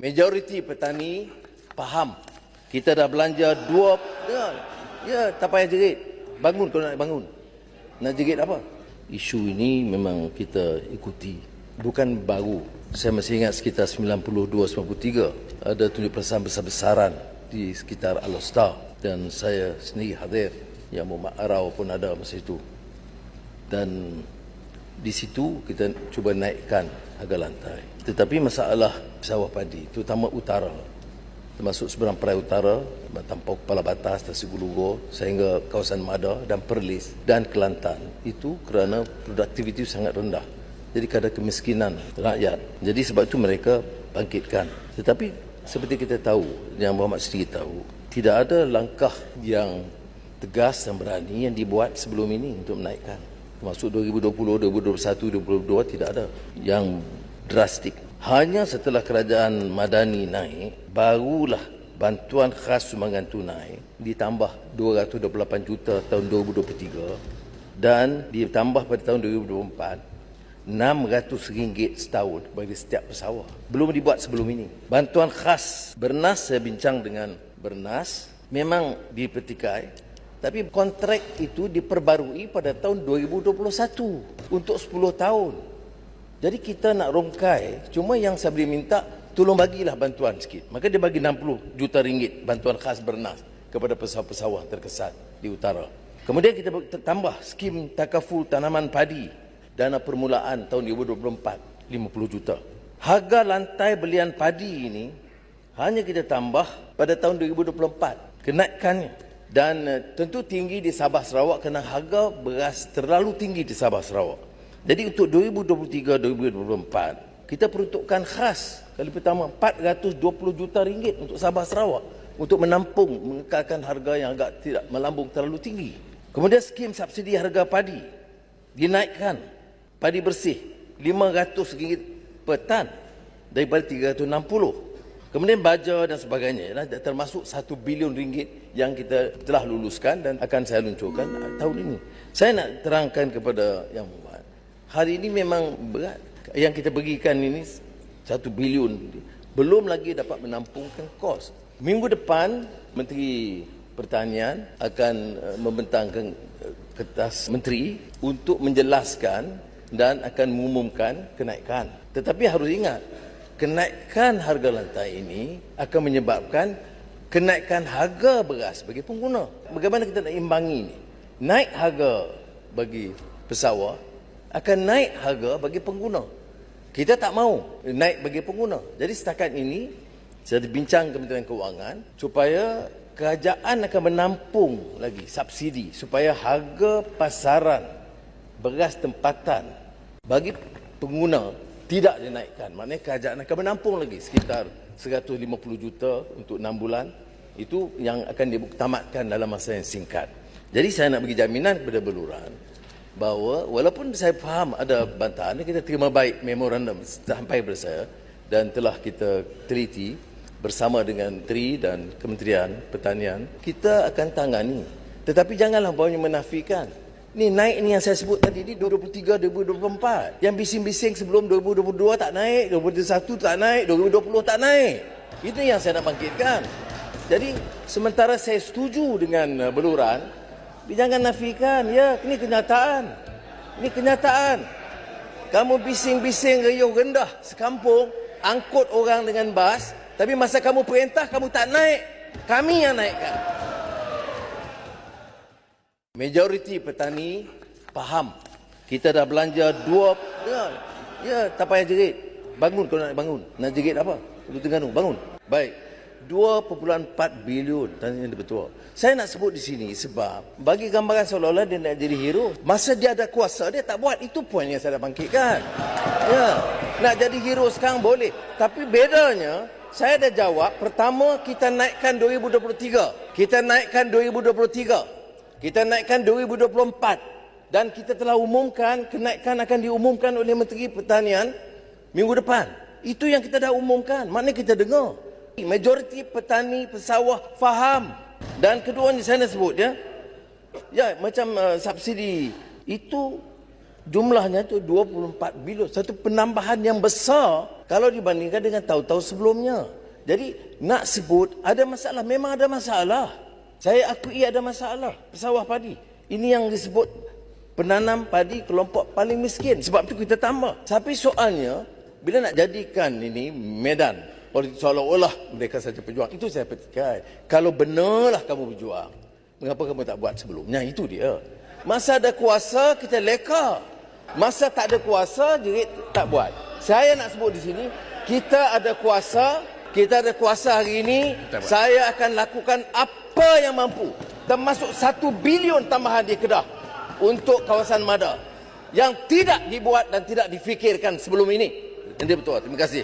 Majoriti petani faham. Kita dah belanja dua, tak payah jerit. Bangun kalau nak bangun. Nak jerit apa? Isu ini memang kita ikuti. Bukan baru. Saya masih ingat sekitar 92-93 ada tunjuk perasaan besar-besaran di sekitar Al-Star. Dan saya sendiri hadir. Yang Muhammad Arau pun ada masa itu. Dan di situ kita cuba naikkan harga lantai. Tetapi masalah sawah padi, terutama utara, termasuk seberang Perai Utara, Tampau Kepala Batas, Tasigulugo, sehingga kawasan Mada dan Perlis dan Kelantan, itu kerana produktiviti sangat rendah. Jadi kadar kemiskinan rakyat. Jadi sebab itu mereka bangkitkan. Tetapi seperti kita tahu, yang Muhammad sendiri tahu, tidak ada langkah yang tegas dan berani yang dibuat sebelum ini untuk menaikkan. Termasuk 2020, 2021, 2022 tidak ada yang drastik. Hanya setelah kerajaan Madani naik, barulah bantuan khas sumbangan tunai ditambah 228 juta tahun 2023 dan ditambah pada tahun 2024 RM600 setahun bagi setiap pesawah. Belum dibuat sebelum ini. Bantuan khas Bernas, saya bincang dengan Bernas, memang dipertikai. Tapi kontrak itu diperbarui pada tahun 2021 untuk 10 tahun. Jadi kita nak rongkai, cuma yang saya boleh minta, tolong bagilah bantuan sikit. Maka dia bagi 60 juta ringgit bantuan khas Bernas kepada pesawah-pesawah terkesan di utara. Kemudian kita tambah skim takaful tanaman padi, dana permulaan tahun 2024, 50 juta. Harga lantai belian padi ini hanya kita tambah pada tahun 2024, kenaikannya. Dan tentu tinggi di Sabah Sarawak kerana harga beras terlalu tinggi di Sabah Sarawak. Jadi untuk 2023-2024, kita peruntukkan khas kali pertama 420 juta ringgit untuk Sabah Sarawak untuk menampung, mengekalkan harga yang agak tidak melambung terlalu tinggi. Kemudian skim subsidi harga padi dinaikkan. Padi bersih RM500 per tan daripada RM360. Kemudian baja dan sebagainya, termasuk RM1 bilion yang kita telah luluskan dan akan saya luncurkan tahun ini. Saya nak terangkan kepada Yang Muhammad, hari ini memang berat. Yang kita bagikan ini RM1 bilion, belum lagi dapat menampungkan kos. Minggu depan, Menteri Pertanian akan membentangkan kertas menteri untuk menjelaskan dan akan mengumumkan kenaikan. Tetapi harus ingat, kenaikan harga lantai ini akan menyebabkan kenaikan harga beras bagi pengguna. Bagaimana kita nak imbangi ini? Naik harga bagi pesawah akan naik harga bagi pengguna. Kita tak mahu naik bagi pengguna. Jadi setakat ini saya bincang Kementerian Kewangan supaya kerajaan akan menampung lagi subsidi supaya harga pasaran beras tempatan bagi pengguna tidak dinaikkan. Maknanya kerajaan akan menampung lagi sekitar 150 juta untuk 6 bulan. Itu yang akan ditamatkan dalam masa yang singkat. Jadi saya nak bagi jaminan kepada Beluran bahawa walaupun saya faham ada bantahan, kita terima baik memorandum sampai kepada saya dan telah kita teliti bersama dengan Menteri dan Kementerian Pertanian, kita akan tangani. Tetapi janganlah banyak menafikan. Ni naik ni yang saya sebut tadi ni 2023-2024. Yang bising-bising sebelum 2022 tak naik, 2021 tak naik, 2020 tak naik. Itu yang saya nak bangkitkan. Jadi sementara saya setuju dengan Beluran, jangan nafikan. Ya, ini kenyataan. Ini kenyataan. Kamu bising-bising reyuh rendah sekampung, angkut orang dengan bas, tapi masa kamu perintah kamu tak naik. Kami yang naikkan. Majoriti petani faham. Kita dah belanja dua, tak payah jerit. Bangun kalau nak bangun. Nak jerit apa? Untuk Terengganu, bangun. Baik. 2.4 bilion tanya betul. Saya nak sebut di sini sebab bagi gambaran seolah-olah dia nak jadi hero. Masa dia ada kuasa dia tak buat. Itu poin yang saya nak bangkitkan. Ya, nak jadi hero sekarang boleh. Tapi bedanya saya dah jawab. Pertama kita naikkan 2023. Kita naikkan 2023. Kita naikkan 2024 dan kita telah umumkan kenaikan akan diumumkan oleh Menteri Pertanian minggu depan. Itu yang kita dah umumkan. Maknanya kita dengar. Majoriti petani pesawah faham. Dan keduanya saya nak sebut ya macam subsidi itu Jumlahnya tu 24 bilion. Satu penambahan yang besar kalau dibandingkan dengan tahun-tahun sebelumnya. Jadi nak sebut ada masalah, memang ada masalah. Saya akui ada masalah pesawah padi. Ini yang disebut penanam padi kelompok paling miskin. Sebab tu kita tambah. Tapi soalnya bila nak jadikan ini medan politik seolah-olah mereka saja pejuang, itu saya petikai. Kalau benarlah kamu berjuang, mengapa kamu tak buat sebelumnya? Itu dia. Masa ada kuasa kita leka. Masa tak ada kuasa jerit tak buat. Saya nak sebut di sini, kita ada kuasa hari ini. Saya akan lakukan apa yang mampu, termasuk 1 bilion tambahan di Kedah untuk kawasan Mada yang tidak dibuat dan tidak difikirkan sebelum ini. Ini betul. Terima kasih.